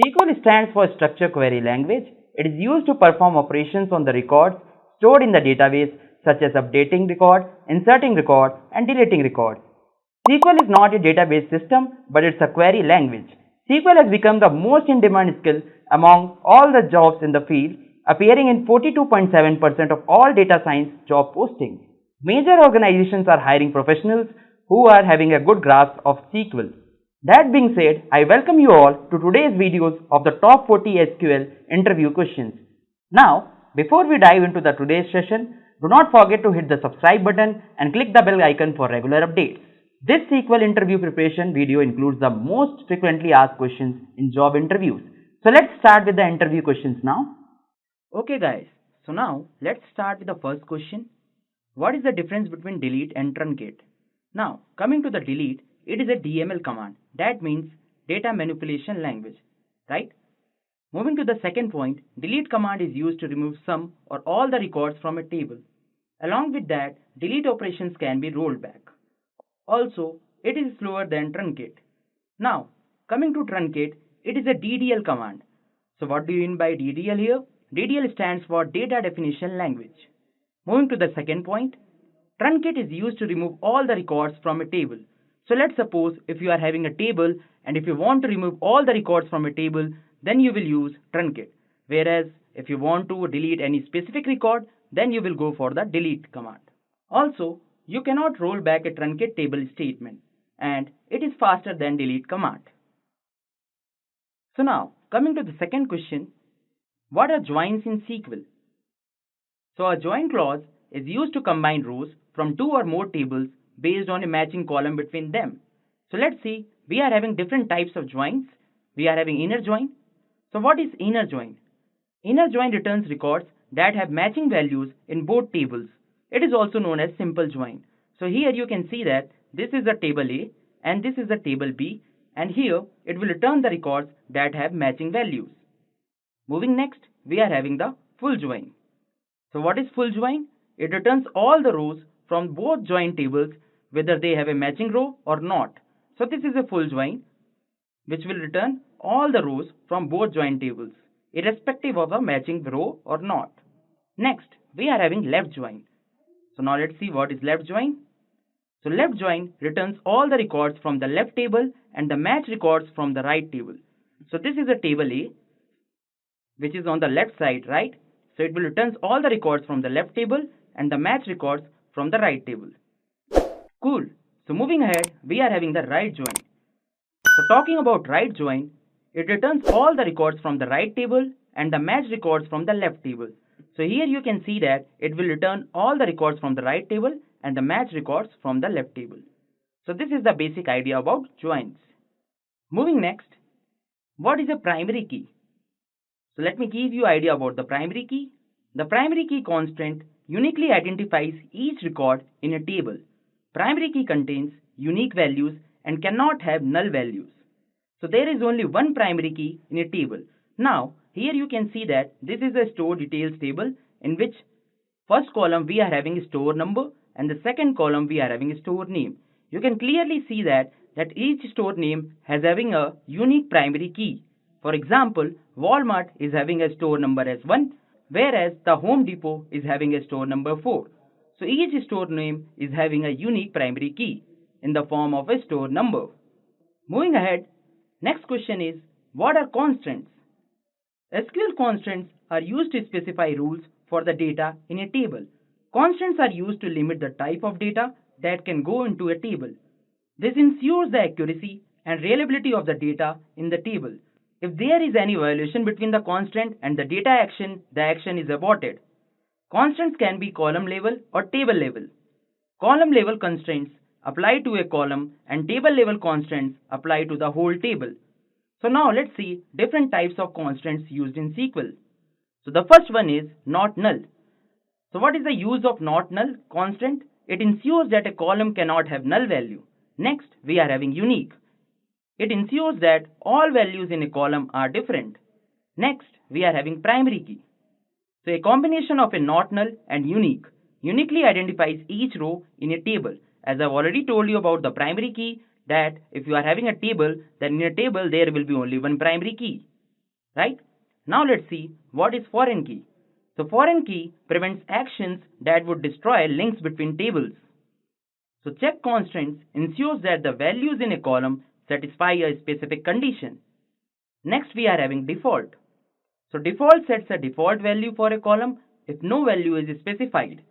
SQL stands for Structured Query Language. It is used to perform operations on the records stored in the database such as updating record, inserting record, and deleting record. SQL is not a database system, but it's a query language. SQL has become the most in-demand skill among all the jobs in the field, appearing in 42.7% of all data science job postings. Major organizations are hiring professionals who are having a good grasp of SQL. That being said, I welcome you all to today's videos of the top 40 SQL interview questions. Now, before we dive into the today's session, do not forget to hit the subscribe button and click the bell icon for regular updates. This SQL interview preparation video includes the most frequently asked questions in job interviews. So let's start with the interview questions now. Okay guys, so now let's start with the first question. What is the difference between delete and truncate? Now, coming to the delete, it is a DML command. That means data manipulation language, right? Moving to the second point, delete command is used to remove some or all the records from a table. Along with that, delete operations can be rolled back. Also, it is slower than truncate. Now, coming to truncate, it is a DDL command. So what do you mean by DDL here? DDL stands for data definition language. Moving to the second point, truncate is used to remove all the records from a table. So let's suppose if you are having a table and if you want to remove all the records from a table, then you will use truncate. Whereas if you want to delete any specific record, then you will go for the delete command. Also, you cannot roll back a truncate table statement and it is faster than delete command. So now, coming to the second question, what are joins in SQL? So a join clause is used to combine rows from two or more tables based on a matching column between them. So let's see, we are having different types of joins. We are having inner join. So what is inner join? Inner join returns records that have matching values in both tables. It is also known as simple join. So here you can see that this is the table A and this is the table B, and here it will return the records that have matching values. Moving next, we are having the full join. So what is full join? It returns all the rows from both join tables whether they have a matching row or not. So this is a full join which will return all the rows from both join tables irrespective of a matching row or not. Next, we are having left join. So now let's see what is left join. So left join returns all the records from the left table and the match records from the right table. So this is a table A which is on the left side, right? So it will return all the records from the left table and the match records from the right table. Cool. So moving ahead, we are having the right join. So talking about right join, it returns all the records from the right table and the match records from the left table. So here you can see that it will return all the records from the right table and the match records from the left table. So this is the basic idea about joins. Moving next, what is a primary key? So let me give you idea about the primary key. The primary key constant uniquely identifies each record in a table. Primary key contains unique values and cannot have null values. So there is only one primary key in a table. Now, here you can see that this is a store details table in which first column we are having a store number and the second column we are having a store name. You can clearly see that each store name has having a unique primary key. For example, Walmart is having a store number as 1, whereas the Home Depot is having a store number 4. So each store name is having a unique primary key in the form of a store number. Moving ahead, next question is, what are constants? SQL constants are used to specify rules for the data in a table. Constants are used to limit the type of data that can go into a table. This ensures the accuracy and reliability of the data in the table. If there is any violation between the constant and the data action, the action is aborted. Constants can be column level or table level. Column level constraints apply to a column and table level constants apply to the whole table. So now let's see different types of constants used in SQL. So the first one is not null. So what is the use of not null constant? It ensures that a column cannot have null value. Next, we are having unique. It ensures that all values in a column are different. Next, we are having primary key. So a combination of a not null and unique uniquely identifies each row in a table. As I've already told you about the primary key, that if you are having a table, then in a table there will be only one primary key. right? Now let's see what is foreign key. So foreign key prevents actions that would destroy links between tables. So check constraints ensures that the values in a column satisfy a specific condition. Next we are having default. So default sets a default value for a column if no value is specified.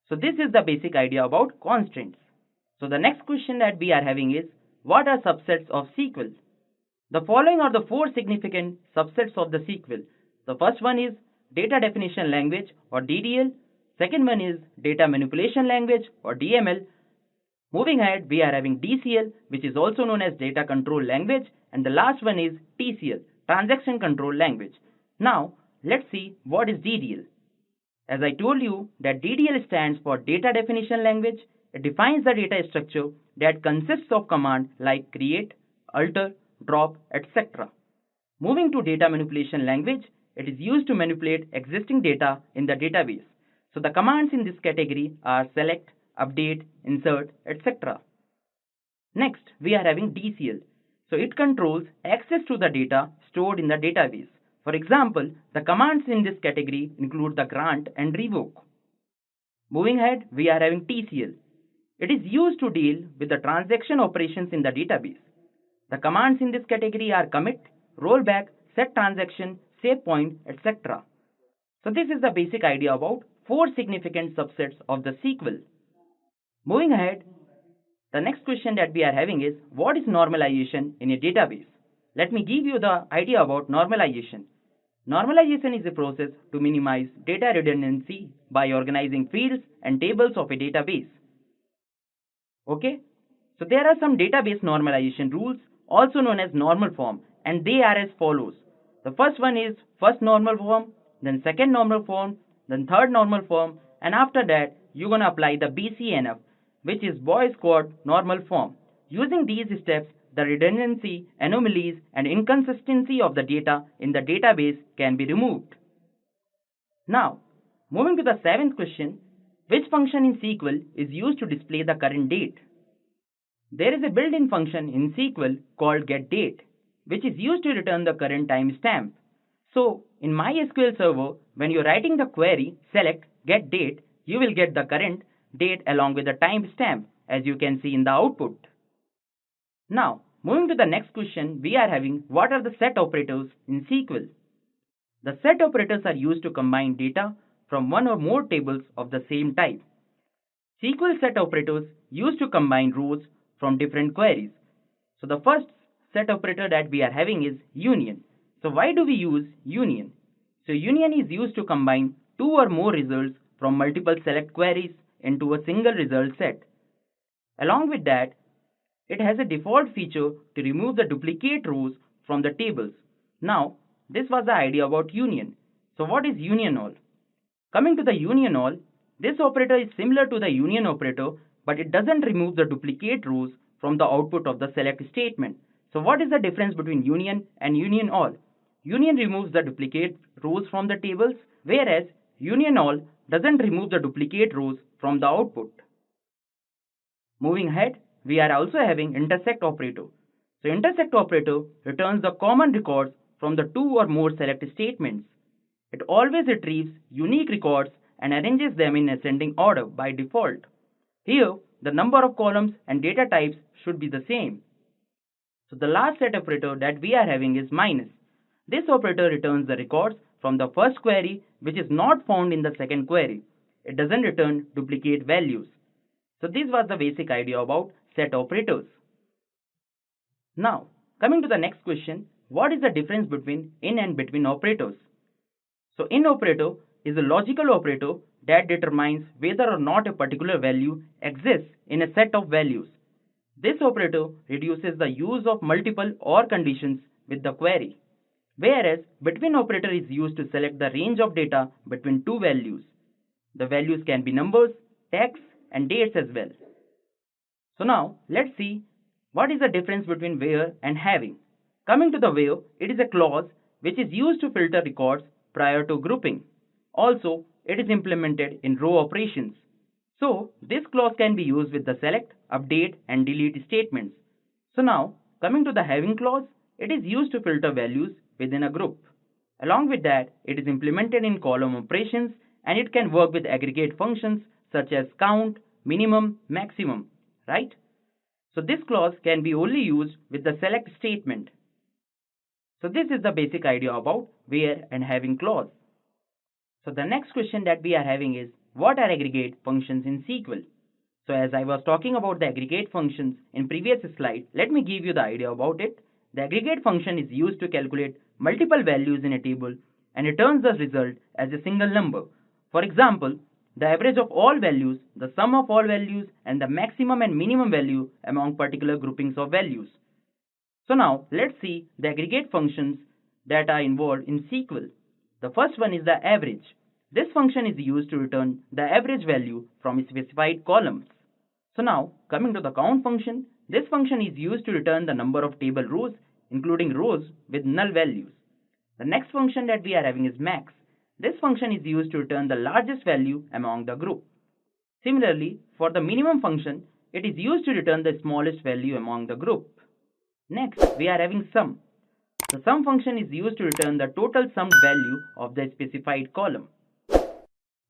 So this is the basic idea about constraints. So the next question that we are having is, what are subsets of SQL? The following are the four significant subsets of the SQL. The first one is data definition language or DDL. Second one is data manipulation language or DML. Moving ahead, we are having DCL, which is also known as data control language, and the last one is TCL, transaction control language. Now, let's see what is DDL. As I told you that DDL stands for data definition language. It defines the data structure that consists of commands like create, alter, drop, etc. Moving to data manipulation language, it is used to manipulate existing data in the database. So the commands in this category are select, update, insert, etc. Next, we are having DCL. So it controls access to the data stored in the database. For example, the commands in this category include the grant and revoke. Moving ahead, we are having TCL. It is used to deal with the transaction operations in the database. The commands in this category are commit, rollback, set transaction, save point, etc. So this is the basic idea about four significant subsets of the SQL. Moving ahead, the next question that we are having is, what is normalization in a database? Let me give you the idea about normalization. Normalization is a process to minimize data redundancy by organizing fields and tables of a database. Okay, so there are some database normalization rules, also known as normal form, and they are as follows. The first one is first normal form, then second normal form, then third normal form, and after that you're gonna apply the BCNF, which is boy squad normal form. Using these steps, the redundancy, anomalies, and inconsistency of the data in the database can be removed. Now, moving to the seventh question, which function in SQL is used to display the current date? There is a built-in function in SQL called getDate, which is used to return the current timestamp. So, in MySQL server, when you're writing the query select getDate, you will get the current date along with the timestamp, as you can see in the output. Now, moving to the next question, we are having, what are the set operators in SQL? The set operators are used to combine data from one or more tables of the same type. SQL set operators used to combine rows from different queries. So the first set operator that we are having is union. So why do we use union? So union is used to combine two or more results from multiple select queries into a single result set. Along with that, it has a default feature to remove the duplicate rows from the tables. Now, this was the idea about union. So what is union all? Coming to the union all, this operator is similar to the union operator, but it doesn't remove the duplicate rows from the output of the select statement. So what is the difference between union and union all? Union removes the duplicate rows from the tables, whereas union all doesn't remove the duplicate rows from the output. Moving ahead, we are also having intersect operator. So intersect operator returns the common records from the two or more select statements. It always retrieves unique records and arranges them in ascending order by default. Here, the number of columns and data types should be the same. So the last set operator that we are having is minus. This operator returns the records from the first query which is not found in the second query. It doesn't return duplicate values. So this was the basic idea about set operators. Now, coming to the next question, what is the difference between in and between operators? So in operator is a logical operator that determines whether or not a particular value exists in a set of values. This operator reduces the use of multiple OR conditions with the query, whereas between operator is used to select the range of data between two values. The values can be numbers, text, and dates as well. So now let's see what is the difference between where and having. Coming to the where, it is a clause which is used to filter records prior to grouping. Also, it is implemented in row operations. So, this clause can be used with the select, update, and delete statements. So now, coming to the having clause, it is used to filter values within a group. Along with that, it is implemented in column operations and it can work with aggregate functions such as count, minimum, maximum, right? So this clause can be only used with the select statement. So this is the basic idea about where and having clause. So the next question that we are having is, what are aggregate functions in SQL? So as I was talking about the aggregate functions in previous slide, let me give you the idea about it. The aggregate function is used to calculate multiple values in a table and returns the result as a single number. For example, the average of all values, the sum of all values, and the maximum and minimum value among particular groupings of values. So now let's see the aggregate functions that are involved in SQL. The first one is the average. This function is used to return the average value from specified columns. So now, coming to the count function, this function is used to return the number of table rows, including rows with null values. The next function that we are having is max. This function is used to return the largest value among the group. Similarly, for the minimum function, it is used to return the smallest value among the group. Next, we are having sum. The sum function is used to return the total summed value of the specified column.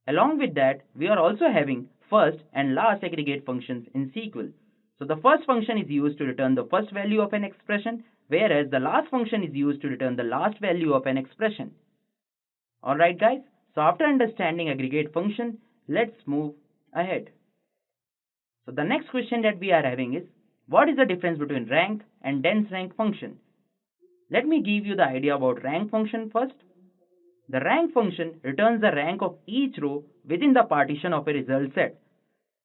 Along with that, we are also having first and last aggregate functions in SQL. So the first function is used to return the first value of an expression, whereas the last function is used to return the last value of an expression. Alright guys, so after understanding aggregate function, let's move ahead. So the next question that we are having is, what is the difference between rank and dense rank function? Let me give you the idea about rank function first. The rank function returns the rank of each row within the partition of a result set.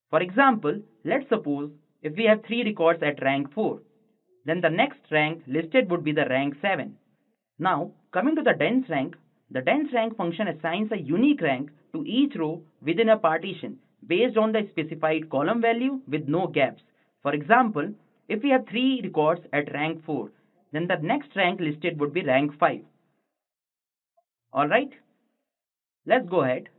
For example, let's suppose if we have 3 records at rank 4, then the next rank listed would be the rank 7. Now, coming to the dense rank function assigns a unique rank to each row within a partition based on the specified column value with no gaps. For example, if we have 3 records at rank 4, then the next rank listed would be rank 5. Alright, let's go ahead.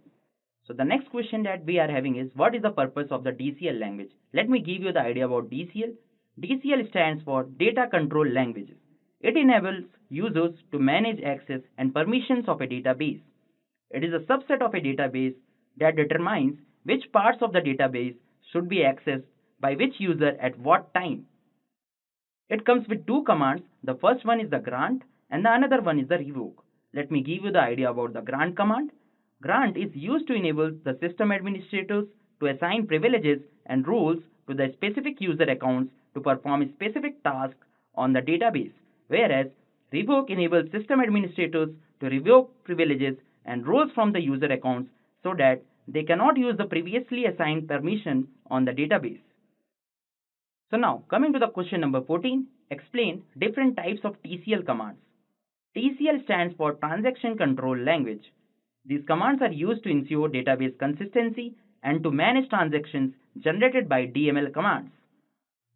So the next question that we are having is, what is the purpose of the DCL language? Let me give you the idea about DCL. DCL stands for Data Control Languages. It enables users to manage access and permissions of a database. It is a subset of a database that determines which parts of the database should be accessed by which user at what time. It comes with 2 commands. The first one is the grant and the another one is the revoke. Let me give you the idea about the grant command. Grant is used to enable the system administrators to assign privileges and roles to the specific user accounts to perform a specific task on the database, whereas revoke enables system administrators to revoke privileges and roles from the user accounts so that they cannot use the previously assigned permission on the database. So now, coming to the question number 14, explain different types of TCL commands. TCL stands for Transaction Control Language. These commands are used to ensure database consistency and to manage transactions generated by DML commands.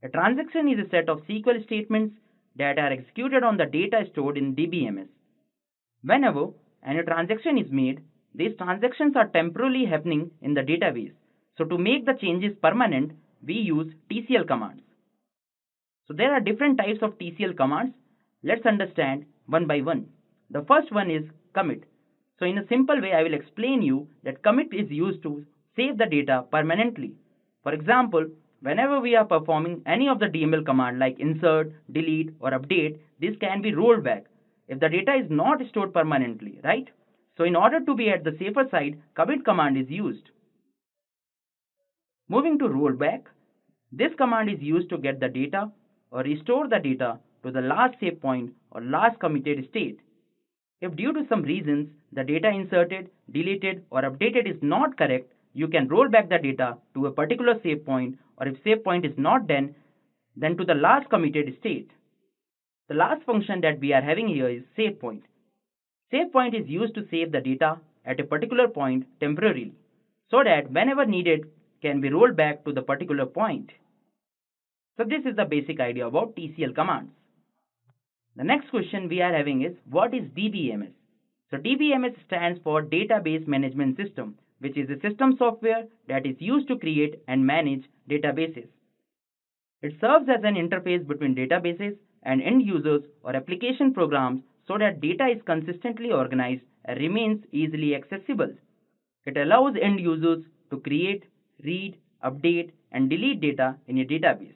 A transaction is a set of SQL statements that are executed on the data stored in DBMS. Whenever any transaction is made, these transactions are temporarily happening in the database. So to make the changes permanent, we use TCL commands. So there are different types of TCL commands. Let's understand one by one. The first one is commit. So in a simple way, I will explain you that commit is used to save the data permanently. For example, whenever we are performing any of the DML command like insert, delete or update, this can be rolled back if the data is not stored permanently, right? So in order to be at the safer side, commit command is used. Moving to rollback, this command is used to get the data or restore the data to the last save point or last committed state. If due to some reasons the data inserted, deleted or updated is not correct, you can roll back the data to a particular save point, or if save point is not done, then to the last committed state. The last function that we are having here is save point. Save point is used to save the data at a particular point temporarily, so that whenever needed can be rolled back to the particular point. So this is the basic idea about TCL commands. The next question we are having is, what is DBMS? So DBMS stands for Database Management System, which is a system software that is used to create and manage databases. It serves as an interface between databases and end users or application programs so that data is consistently organized and remains easily accessible. It allows end users to create, read, update, and delete data in a database.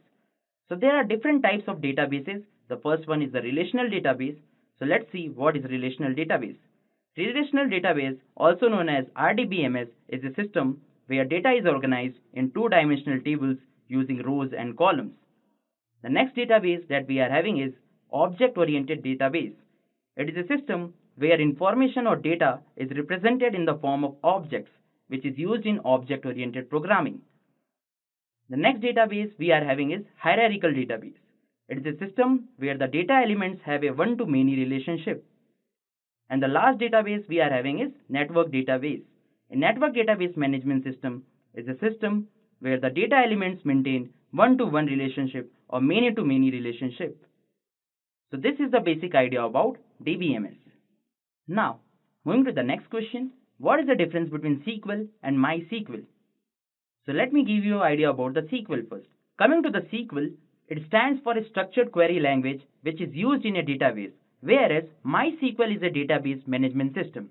So there are different types of databases. The first one is the relational database. So let's see what is relational database. Relational database, also known as RDBMS, is a system where data is organized in two-dimensional tables using rows and columns. The next database that we are having is object-oriented database. It is a system where information or data is represented in the form of objects, which is used in object-oriented programming. The next database we are having is hierarchical database. It is a system where the data elements have a one-to-many relationship. And the last database we are having is network database. A network database management system is a system where the data elements maintain one-to-one relationship or many-to-many relationship. So this is the basic idea about DBMS. Now, moving to the next question, what is the difference between SQL and MySQL? So let me give you an idea about the SQL first. Coming to the SQL, it stands for a structured query language which is used in a database, whereas MySQL is a database management system.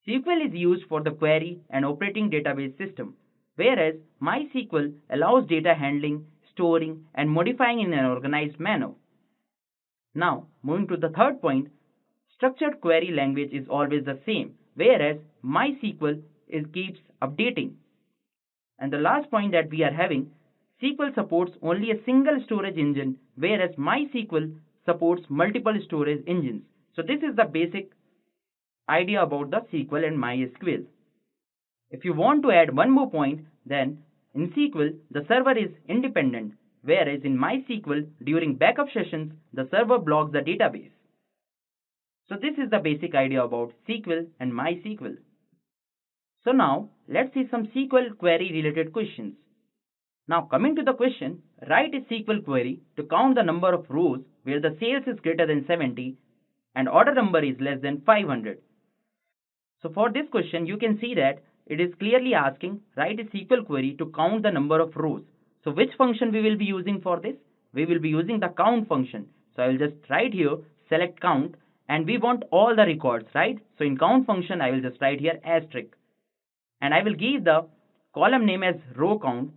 SQL is used for the query and operating database system, whereas MySQL allows data handling, storing, and modifying in an organized manner. Now, moving to the third point, structured query language is always the same, whereas MySQL keeps updating. And the last point that we are having, SQL supports only a single storage engine, whereas MySQL supports multiple storage engines. So this is the basic idea about the SQL and MySQL. If you want to add one more point, then in SQL, the server is independent, whereas in MySQL, during backup sessions, the server blocks the database. So this is the basic idea about SQL and MySQL. So now, let's see some SQL query related questions. Now coming to the question, write a SQL query to count the number of rows where the sales is greater than 70 and order number is less than 500. So for this question, you can see that it is clearly asking, write a SQL query to count the number of rows. So which function we will be using for this? We will be using the count function. So I will just write here, select count, and we want all the records, right? So in count function, I will just write here asterisk. And I will give the column name as row count.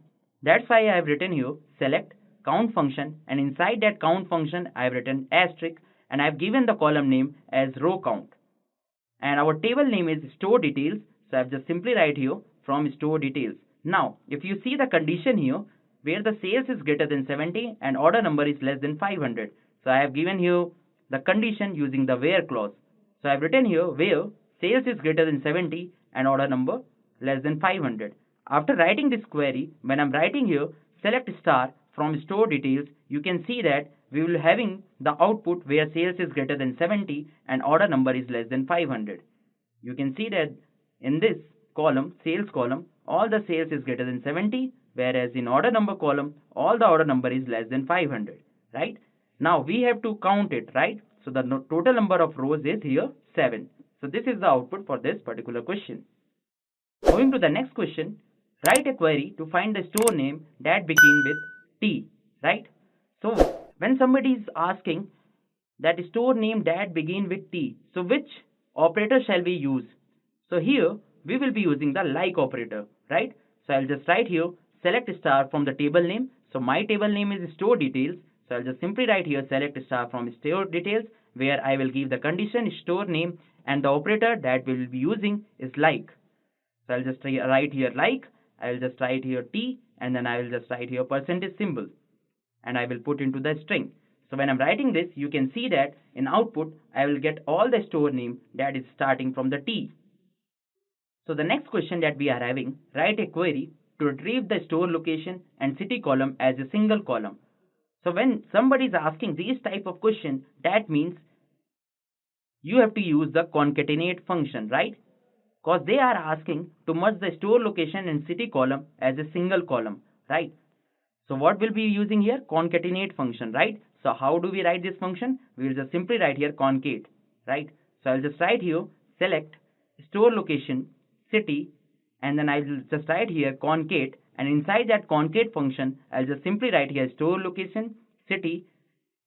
That's why I have written here, select count function, and inside that count function, I have written asterisk, and I have given the column name as row count. And our table name is store details. So I have just simply write here from store details. Now, if you see the condition here, where the sales is greater than 70 and order number is less than 500. So I have given here the condition using the where clause. So I have written here where sales is greater than 70 and order number less than 500. After writing this query, when I'm writing here select star from store details, you can see that we will having the output where sales is greater than 70 and order number is less than 500. You can see that in this column, sales column, all the sales is greater than 70, whereas in order number column, all the order number is less than 500, right? Now we have to count it, right? So the total number of rows is here 7. So this is the output for this particular question. Moving to the next question, write a query to find the store name that begin with T, right? So when somebody is asking that store name that begin with T, so which operator shall we use? So here we will be using the like operator, right? So I'll just write here select star from the table name. So my table name is store details. So I'll just simply write here select star from store details, where I will give the condition store name and the operator that we will be using is like. So I'll just write here like, I will just write here T, and then I will just write here percentage symbol, and I will put into the string. So when I'm writing this, you can see that in output, I will get all the store name that is starting from the T. So the next question that we are having, write a query to retrieve the store location and city column as a single column. So when somebody is asking these type of question, that means you have to use the concatenate function, right? Because they are asking to merge the store location and city column as a single column, right? So what will be using here? Concatenate function, right? So how do we write this function? We will just simply write here concate, right? So I'll just write here select store location, city, and then I will just write here concate, and inside that concate function, I'll just simply write here store location, city,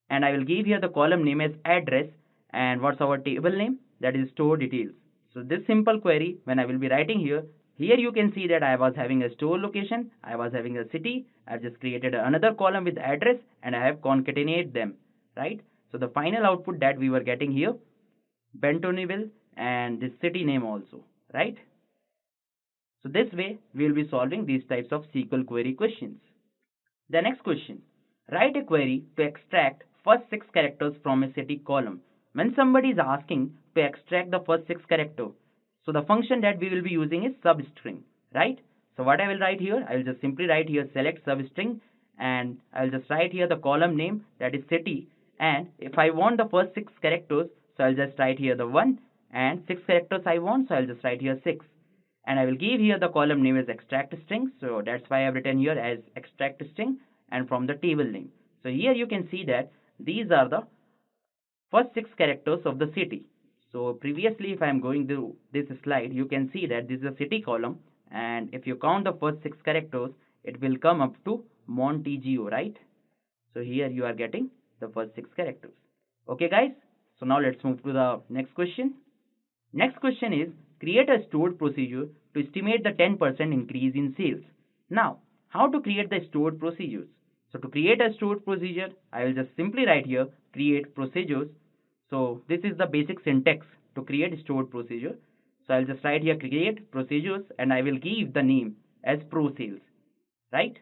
and I will give here the column name as address, and what's our table name? That is store details. So this simple query, when I will be writing here, here you can see that I was having a store location, I was having a city, I've just created another column with address and I have concatenated them, right? So the final output that we were getting here, Bentonville and this city name also, right? So this way we will be solving these types of SQL query questions. The next question, write a query to extract first 6 characters from a city column. When somebody is asking to extract the first 6 characters, so the function that we will be using is substring, right? So what I will write here, I will just simply write here select substring and I will just write here the column name, that is city, and if I want the first 6 characters, so I'll just write here the 1, and 6 characters I want, so I'll just write here 6. And I will give here the column name as extract string, so that's why I've written here as extract string and from the table name. So here you can see that these are the first 6 characters of the city. So previously, if I am going to this slide, you can see that this is a city column, and if you count the first 6 characters, it will come up to Montegio, right? So here you are getting the first 6 characters. Okay guys, so now let's move to the next question. Next question is, create a stored procedure to estimate the 10% increase in sales. Now, how to create the stored procedures? So to create a stored procedure, I will just simply write here create procedures. So this is the basic syntax to create stored procedure. So I'll just write here create procedures and I will give the name as pro sales, right?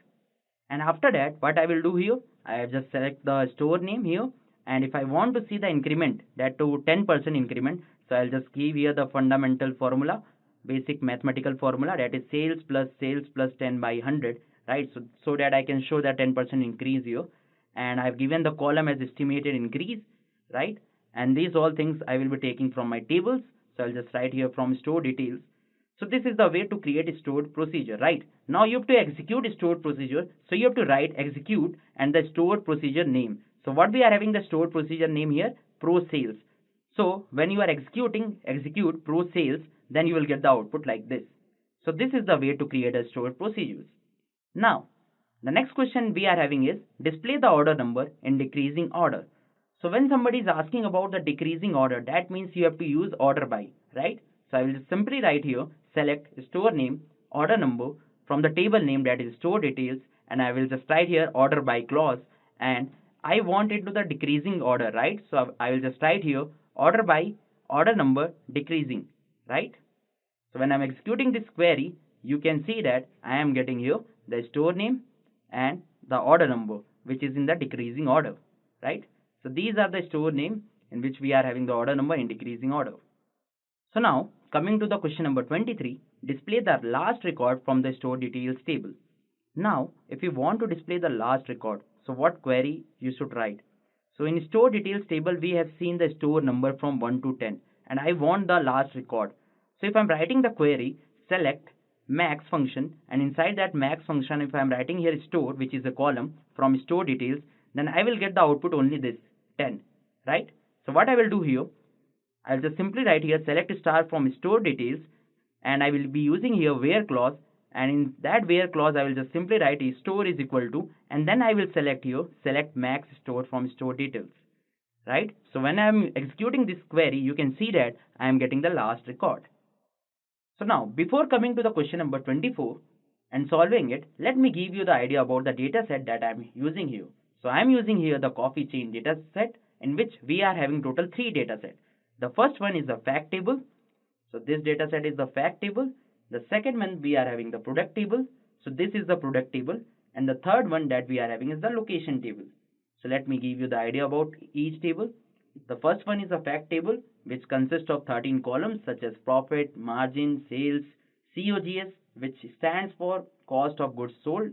And after that, what I will do here, I have just select the store name here, and if I want to see the increment, that to 10% increment, so I'll just give here the fundamental formula, basic mathematical formula, that is sales plus 10 by 100, right? So that I can show that 10% increase here, and I've given the column as estimated increase, right? And these all things I will be taking from my tables, so I'll just write here from store details. So this is the way to create a stored procedure, right? Now you have to execute a stored procedure. So you have to write execute and the stored procedure name. So what we are having the stored procedure name here, pro sales. So when you are executing execute pro sales, then you will get the output like this. So this is the way to create a stored procedures. Now, the next question we are having is display the order number in decreasing order. So when somebody is asking about the decreasing order, that means you have to use order by, right? So I will just simply write here select store name, order number from the table name, that is store details, and I will just write here order by clause, and I want it to the decreasing order, right? So I will just write here order by order number decreasing, right? So when I'm executing this query, you can see that I am getting here the store name and the order number, which is in the decreasing order, right? So these are the store name in which we are having the order number in decreasing order. So now, coming to the question number 23, display the last record from the store details table. Now, if you want to display the last record, so what query you should write? So in store details table, we have seen the store number from 1 to 10, and I want the last record. So if I'm writing the query, select max function, and inside that max function, if I'm writing here store, which is a column from store details, then I will get the output only this 10, right? So what I will do here, I'll just simply write here select star from store details, and I will be using here where clause, and in that where clause I will just simply write store is equal to, and then I will select here select max store from store details, right? So when I am executing this query, you can see that I am getting the last record. So now before coming to the question number 24 and solving it, let me give you the idea about the data set that I am using here. So I am using here the coffee chain data set, in which we are having total 3 data sets. The first one is the fact table. So this data set is the fact table. The second one we are having the product table. So this is the product table. And the third one that we are having is the location table. So let me give you the idea about each table. The first one is the fact table, which consists of 13 columns such as profit, margin, sales, COGS, which stands for cost of goods sold,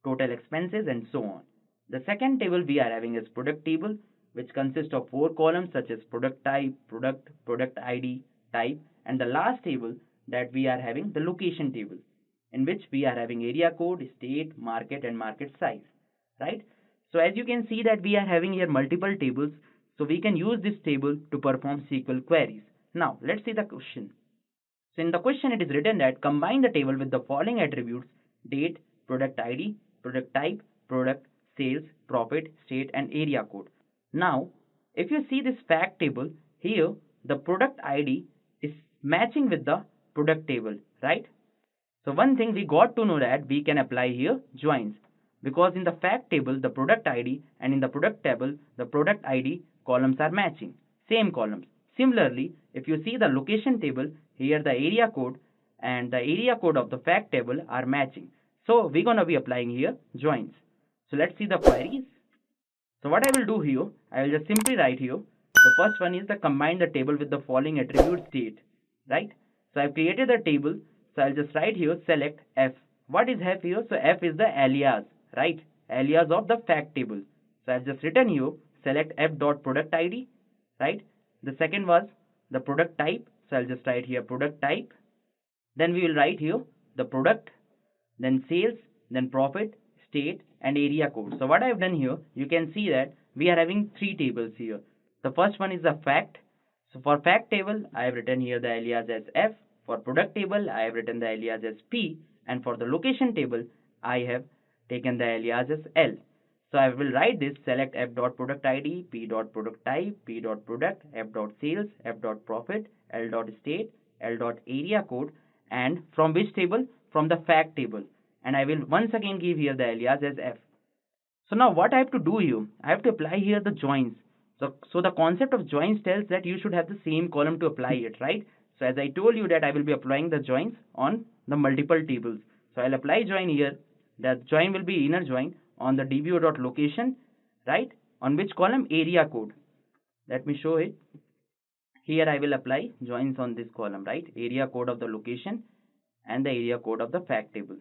total expenses, and so on. The second table we are having is product table, which consists of 4 columns such as product type, product ID, type, and the last table that we are having the location table, in which we are having area code, state, market, and market size, right? So as you can see that we are having here multiple tables, so we can use this table to perform SQL queries. Now let's see the question. So in the question it is written that combine the table with the following attributes: date, product ID, product type, product, sales, profit, state, and area code. Now, if you see this fact table, here the product ID is matching with the product table, right? So one thing we got to know that we can apply here joins, because in the fact table the product ID and in the product table the product ID columns are matching, same columns. Similarly, if you see the location table, here the area code and the area code of the fact table are matching. So we're gonna be applying here joins. So let's see the queries. So what I will do here, I will just simply write here. The first one is the combine the table with the following attribute state, right? So I've created a table. So I'll just write here select F. What is F here? So F is the alias, right? Alias of the fact table. So I've just written here select F dot product ID, right? The second was the product type. So I'll just write here product type. Then we will write here the product, then sales, then profit, state, and area code. So what I've done here, you can see that we are having three tables here. The first one is the fact. So for fact table, I have written here the alias as F. For product table, I have written the alias as P. And for the location table, I have taken the alias as L. So I will write this select F dot product ID, P dot product type, P dot product, F dot sales, F dot profit, L dot state, L dot area code, and from which table? From the fact table. And I will once again give here the alias as F. So now what I have to do here? I have to apply here the joins. So the concept of joins tells that you should have the same column to apply it, right? So as I told you that I will be applying the joins on the multiple tables. So I'll apply join here. The join will be inner join on the dbo.location, right? On which column? Area code. Let me show it. Here I will apply joins on this column, right? Area code of the location and the area code of the fact table.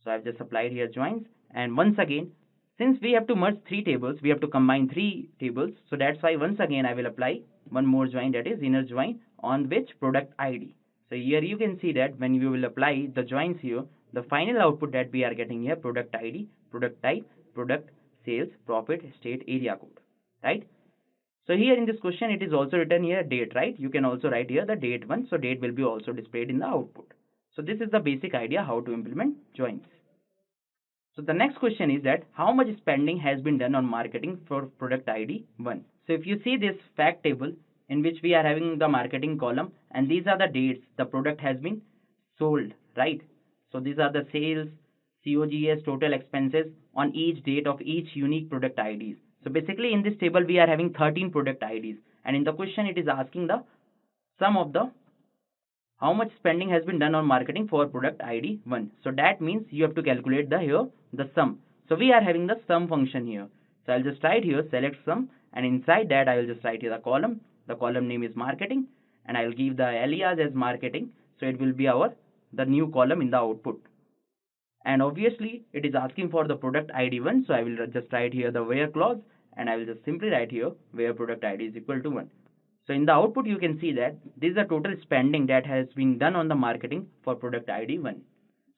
So I've just applied here joins, and once again, since we have to merge three tables, we have to combine three tables. So that's why once again I will apply one more join, that is inner join on which product ID. So here you can see that when you will apply the joins here, the final output that we are getting here product ID, product type, product, sales, profit, state, area code, right? So here in this question it is also written here date, right? You can also write here the date one, so date will be also displayed in the output. So this is the basic idea how to implement joins. So the next question is that how much spending has been done on marketing for product ID 1. So if you see this fact table in which we are having the marketing column, and these are the dates the product has been sold, right? So these are the sales, COGS, total expenses on each date of each unique product IDs. So basically in this table we are having 13 product IDs, and in the question it is asking the sum of the how much spending has been done on marketing for product ID 1. So that means you have to calculate the sum. So we are having the sum function here. So I'll just write here select sum, and inside that I will just write here the column. The column name is marketing, and I will give the alias as marketing. So it will be the new column in the output. And obviously it is asking for the product ID 1. So I will just write here the where clause, and I will just simply write here where product ID is equal to 1. So in the output you can see that this is the total spending that has been done on the marketing for product ID 1.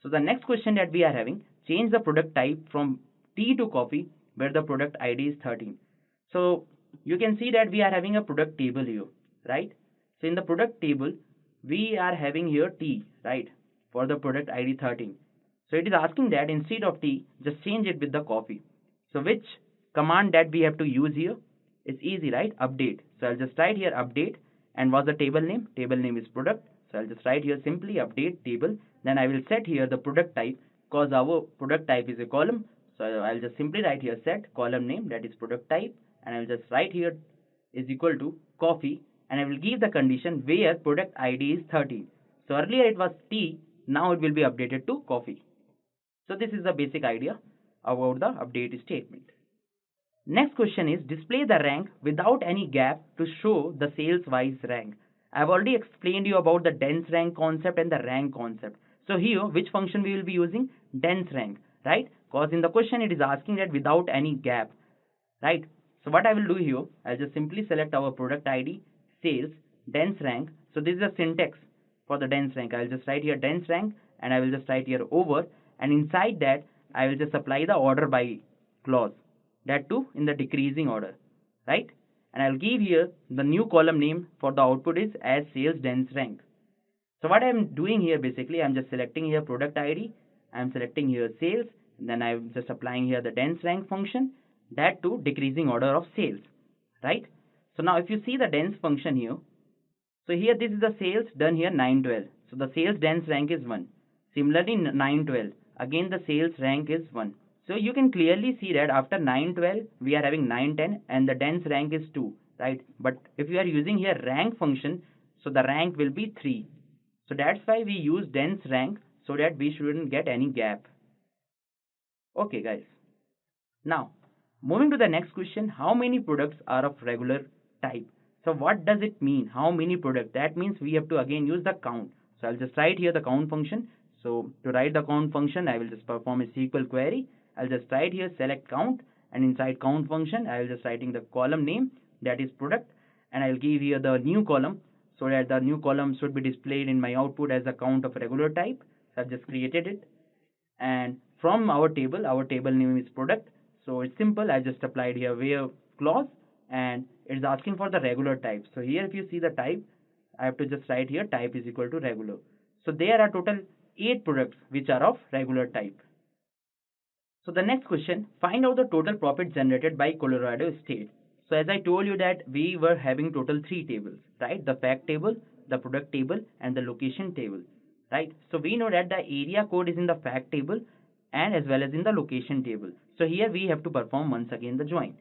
So the next question that we are having, change the product type from tea to coffee where the product ID is 13. So you can see that we are having a product table here, right? So in the product table we are having here tea, right, for the product ID 13. So it is asking that instead of tea just change it with the coffee. So which command that we have to use here? It's easy, right? Update. So I'll just write here update, and what's the table name? Table name is product. So I'll just write here simply update table. Then I will set here the product type, because our product type is a column. So I'll just simply write here set column name, that is product type, and I'll just write here is equal to coffee, and I will give the condition where product ID is 13. So earlier it was tea, now it will be updated to coffee. So this is the basic idea about the update statement. Next question is display the rank without any gap to show the sales wise rank. I have already explained you about the dense rank concept and the rank concept. So here which function we will be using? Dense rank, right? Because in the question it is asking that without any gap, right? So what I will do here, I'll just simply select our product ID, sales, dense rank. So this is the syntax for the dense rank. I'll just write here dense rank, and I will just write here over, and inside that I will just apply the order by clause, that too in the decreasing order, right? And I'll give here the new column name for the output is as sales dense rank. So what I'm doing here, basically I'm just selecting here product ID, I'm selecting here sales, and then I'm just applying here the dense rank function, that too decreasing order of sales, right? So now if you see the dense function here, so here this is the sales done here 912. So the sales dense rank is 1. Similarly 912, again the sales rank is 1. So you can clearly see that after 912 we are having 910 and the dense rank is 2, right? But if you are using here rank function, so the rank will be 3. So that's why we use dense rank, so that we shouldn't get any gap. Okay guys. Now, moving to the next question, how many products are of regular type? So what does it mean? How many products? That means we have to again use the count. So I'll just write here the count function. So to write the count function, I will just perform a SQL query. I'll just write here select count, and inside count function, I will just writing the column name, that is product, and I'll give here the new column, so that the new column should be displayed in my output as a count of regular type. So I've just created it. And from our table name is product. So it's simple. I just applied here where clause, and it's asking for the regular type. So here if you see the type, I have to just write here type is equal to regular. So there are total 8 products which are of regular type. So the next question, find out the total profit generated by Colorado State. So as I told you that we were having total 3 tables, right? The fact table, the product table, and the location table, right? So we know that the area code is in the fact table and as well as in the location table. So here we have to perform once again the join,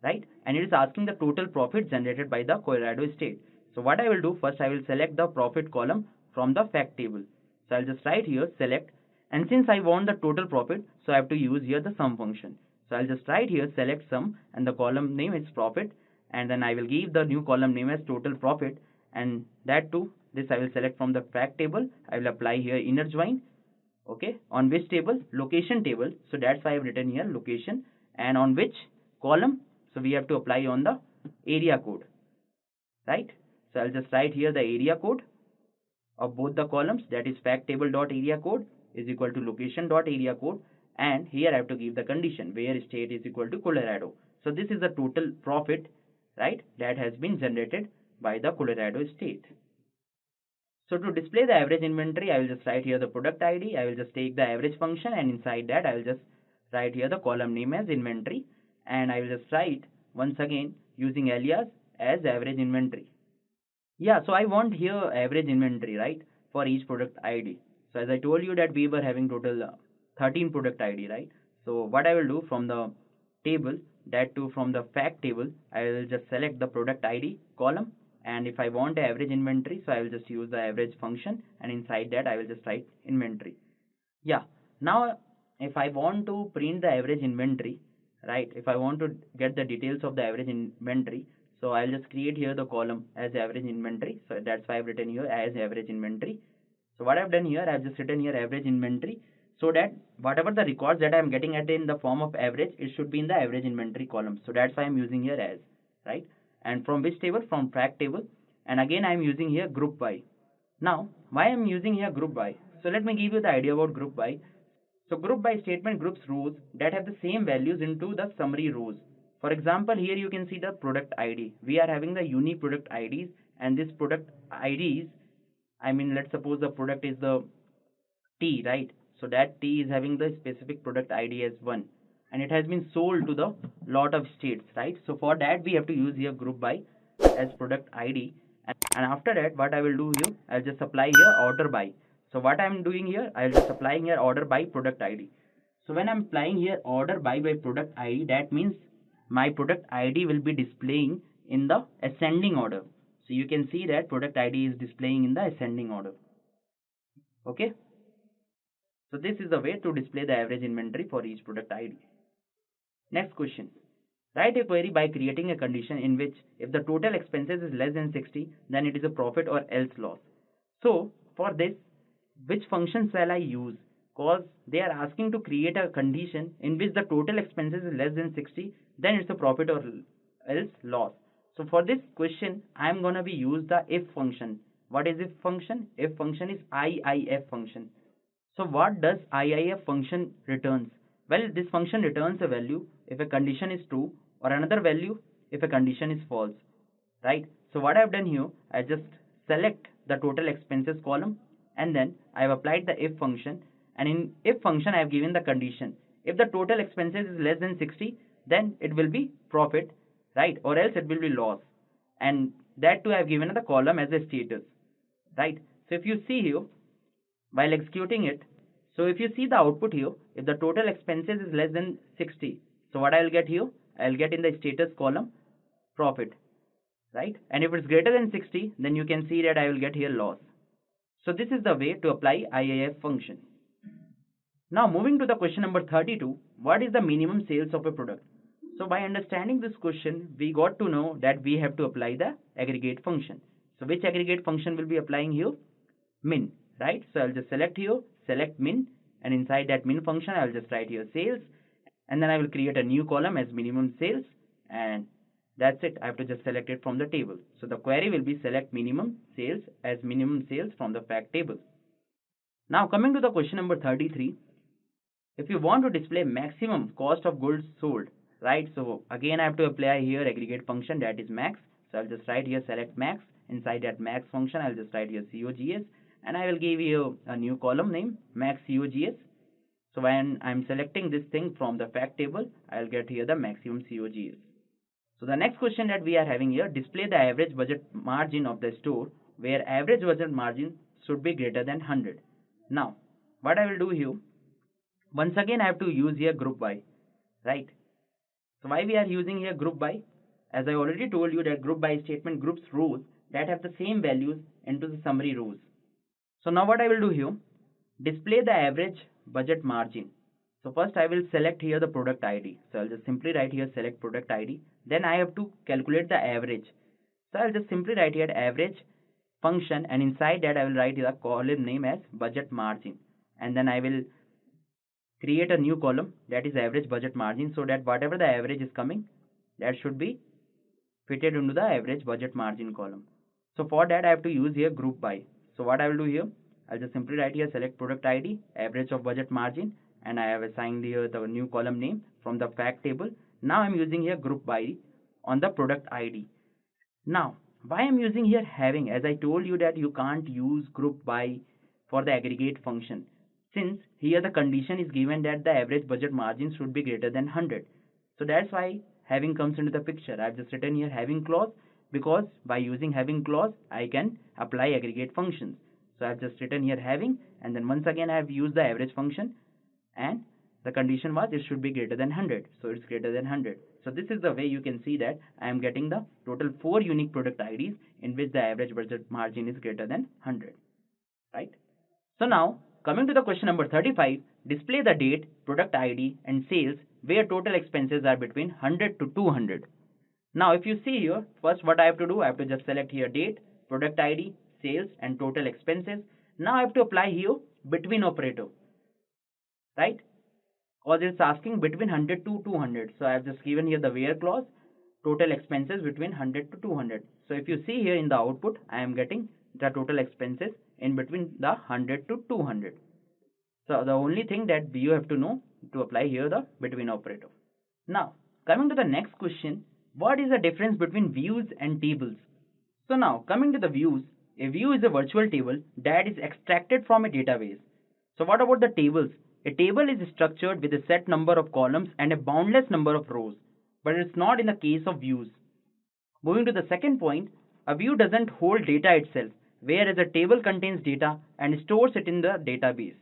right? And it is asking the total profit generated by the Colorado State. So what I will do, first I will select the profit column from the fact table. So I'll just write here select, and since I want the total profit, so I have to use here the sum function. So I'll just write here select sum, and the column name is profit, and then I will give the new column name as total profit, and that too, this I will select from the fact table. I will apply here inner join. Okay, on which table? Location table. So that's why I have written here location. And on which column? So we have to apply on the area code, right? So I'll just write here the area code of both the columns, that is fact table dot area code is equal to location dot area code, and here I have to give the condition where state is equal to Colorado. So this is the total profit, right, that has been generated by the Colorado State. So to display the average inventory, I will just write here the product ID. I will just take the average function, and inside that I will just write here the column name as inventory, and I will just write once again using alias as average inventory. Yeah, so I want here average inventory, right, for each product ID. So as I told you that we were having total 13 product ID, right? So what I will do from the table, that too from the fact table, I will just select the product ID column, and if I want the average inventory, so I will just use the average function, and inside that I will just write inventory. Yeah, now if I want to print the average inventory, right, if I want to get the details of the average inventory, so I'll just create here the column as average inventory. So that's why I've written here as average inventory. So what I've done here, I've just written here average inventory, so that whatever the records that I'm getting at in the form of average, it should be in the average inventory column. So that's why I'm using here as, right? And from which table? From fact table. And again I'm using here group by. Now why I'm using here group by? So let me give you the idea about group by. So group by statement groups rows that have the same values into the summary rows. For example, here you can see the product ID. We are having the unique product IDs, and this product IDs, I mean, let's suppose the product is the T, right? So that T is having the specific product ID as 1, and it has been sold to the lot of states, right? So for that we have to use here group by as product ID, and after that what I will do here, I'll just apply here order by. So what I'm doing here, I'll just applying here order by product ID. So when I'm applying here order by product ID, that means my product ID will be displaying in the ascending order. So you can see that product ID is displaying in the ascending order. Okay. So this is the way to display the average inventory for each product ID. Next question. Write a query by creating a condition in which if the total expenses is less than 60, then it is a profit or else loss. So for this, which function shall I use? Because they are asking to create a condition in which the total expenses is less than 60, then it's a profit or else loss. So for this question, I am gonna be use the if function. What is if function? If function is IIF function. So what does IIF function returns? Well, this function returns a value if a condition is true, or another value if a condition is false, right? So what I have done here, I just select the total expenses column, and then I have applied the if function, and in if function I have given the condition. If the total expenses is less than 60, then it will be profit, right, or else it will be loss. and that too I have given the column as a status, right? So if you see here, while executing it, so if you see the output here, if the total expenses is less than 60, so what I will get here, I will get in the status column profit, right? And if it's greater than 60, then you can see that I will get here loss. So this is the way to apply IIF function. Now moving to the question number 32, what is the minimum sales of a product? So by understanding this question, we got to know that we have to apply the aggregate function. So which aggregate function will be applying here? Min, right? So I'll just select here, select min, and inside that min function, I'll just write here sales, and then I will create a new column as minimum sales, and that's it. I have to just select it from the table. So the query will be select minimum sales as minimum sales from the fact table. Now coming to the question number 33, if you want to display maximum cost of goods sold, right? So again I have to apply here aggregate function, that is max. So I'll just write here select max. Inside that max function I'll just write here COGS, and I will give you a new column name max COGS. So when I'm selecting this thing from the fact table, I'll get here the maximum COGS. So the next question that we are having here, display the average budget margin of the store, where average budget margin should be greater than 100. Now what I will do here, once again I have to use here group by, right? So why we are using here group by? As I already told you that group by statement groups rows that have the same values into the summary rows. So now what I will do here, display the average budget margin. So first I will select here the product ID. So I'll just simply write here select product ID. Then I have to calculate the average. So I'll just simply write here average function, and inside that I will write the column name as budget margin, and then I will create a new column that is average budget margin, so that whatever the average is coming, that should be fitted into the average budget margin column. So for that I have to use here group by. So what I will do here, I'll just simply write here select product ID average of budget margin, and I have assigned here the new column name from the fact table. Now I'm using here group by on the product ID. Now why I'm using here having, as I told you that you can't use group by for the aggregate function, since here the condition is given that the average budget margin should be greater than 100. So that's why having comes into the picture. I've just written here having clause, because by using having clause I can apply aggregate functions. So I've just written here having, and then once again I have used the average function, and the condition was it should be greater than 100. So it's greater than 100. So this is the way you can see that I am getting the total 4 unique product IDs in which the average budget margin is greater than 100, right? So now coming to the question number 35, display the date, product ID and sales where total expenses are between 100 to 200. Now if you see here, first what I have to do, I have to just select here date, product ID, sales and total expenses. Now I have to apply here between operator, right? Because it's asking between 100 to 200. So I have just given here the where clause, total expenses between 100 to 200. So if you see here in the output, I am getting the total expenses in between the 100 to 200. So the only thing that you have to know to apply here the between operator. Now coming to the next question, what is the difference between views and tables? So now coming to the views, a view is a virtual table that is extracted from a database. So what about the tables? A table is structured with a set number of columns and a boundless number of rows, but it's not in the case of views. Moving to the second point, a view doesn't hold data itself, whereas a table contains data and stores it in the database.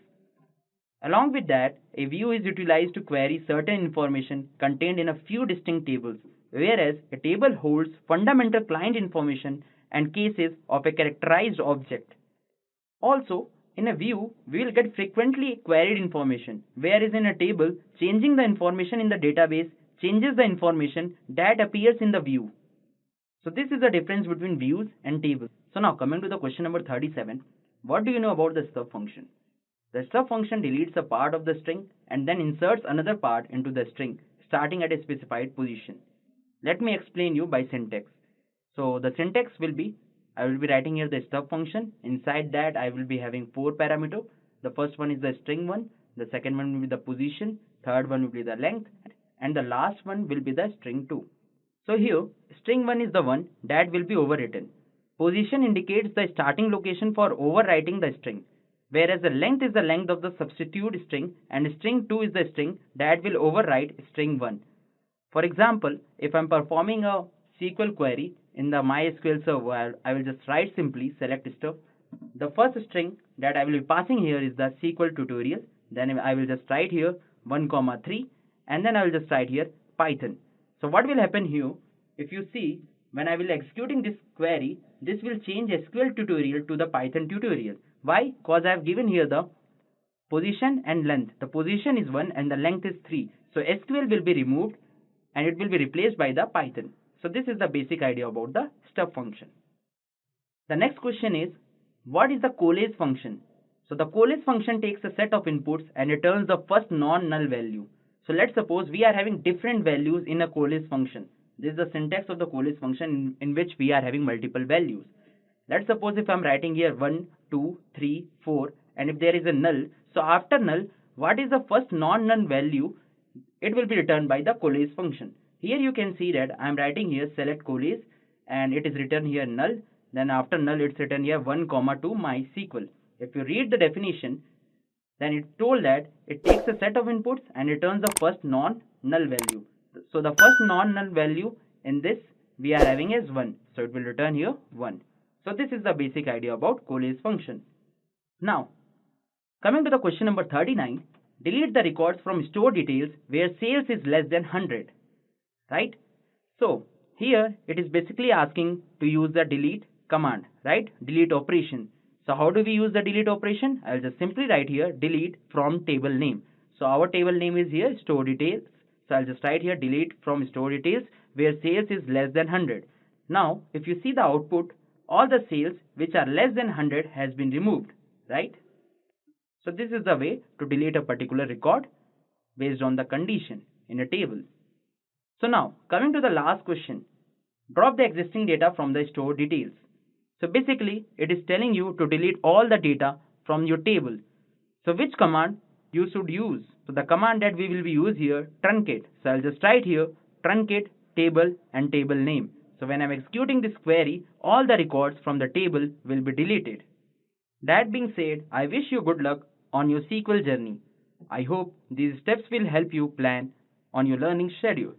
Along with that, a view is utilized to query certain information contained in a few distinct tables, whereas a table holds fundamental client information and cases of a characterized object. Also, in a view, we will get frequently queried information, whereas in a table, changing the information in the database changes the information that appears in the view. So this is the difference between views and tables. So now coming to the question number 37, what do you know about the stub function? The stub function deletes a part of the string and then inserts another part into the string, starting at a specified position. Let me explain you by syntax. So the syntax will be, I will be writing here the stub function. Inside that I will be having 4 parameters. The first one is the string one, the second one will be the position, third one will be the length, and the last one will be the string 2. So here string 1 is the one that will be overwritten. Position indicates the starting location for overwriting the string, whereas the length is the length of the substitute string, and string 2 is the string that will overwrite string 1. For example, if I am performing a SQL query in the MySQL server, I will just write simply select stuff. The first string that I will be passing here is the SQL tutorial. Then I will just write here 1 comma 3, and then I will just write here Python. So what will happen here, if you see, when I will executing this query, this will change SQL tutorial to the Python tutorial. Why? Because I have given here the position and length. The position is 1 and the length is 3. So SQL will be removed and it will be replaced by the Python. So this is the basic idea about the stub function. The next question is, what is the collage function? So the collage function takes a set of inputs and returns the first non-null value. So let's suppose we are having different values in a collage function. This is the syntax of the collage function in which we are having multiple values. Let's suppose if I'm writing here 1, 2, 3, 4, and if there is a null, so after null, what is the first non-null value? It will be returned by the collage function. Here you can see that I'm writing here select collage and it is written here null. Then after null it's written here 1 comma 2 MySQL. If you read the definition, then it told that it takes a set of inputs and returns the first non-null value. So the first non-null value in this we are having is 1. So it will return here 1. So this is the basic idea about collage function. Now, coming to the question number 39, delete the records from store details where sales is less than 100. Right? So here it is basically asking to use the delete command, right? Delete operation. So how do we use the delete operation? I'll just simply write here delete from table name. So our table name is here store details. So I'll just write here delete from store details where sales is less than 100. Now if you see the output, all the sales which are less than 100 has been removed, right? So this is the way to delete a particular record based on the condition in a table. So now coming to the last question, drop the existing data from the store details. So basically it is telling you to delete all the data from your table. So which command you should use? So the command that we will be use here, truncate. So I'll just write here truncate table and table name. So when I'm executing this query, all the records from the table will be deleted. That being said, I wish you good luck on your SQL journey. I hope these steps will help you plan on your learning schedule.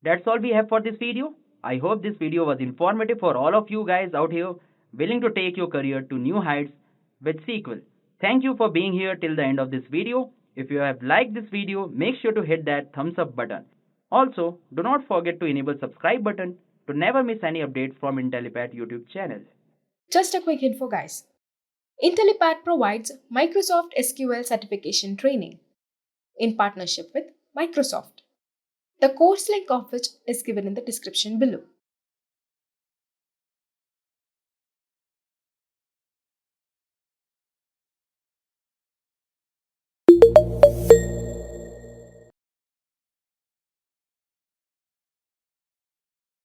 That's all we have for this video. I hope this video was informative for all of you guys out here willing to take your career to new heights with SQL. Thank you for being here till the end of this video. If you have liked this video, make sure to hit that thumbs up button. Also, do not forget to enable subscribe button to never miss any updates from Intellipaat YouTube channel. Just a quick info, guys. Intellipaat provides Microsoft SQL certification training in partnership with Microsoft. The course link of which is given in the description below.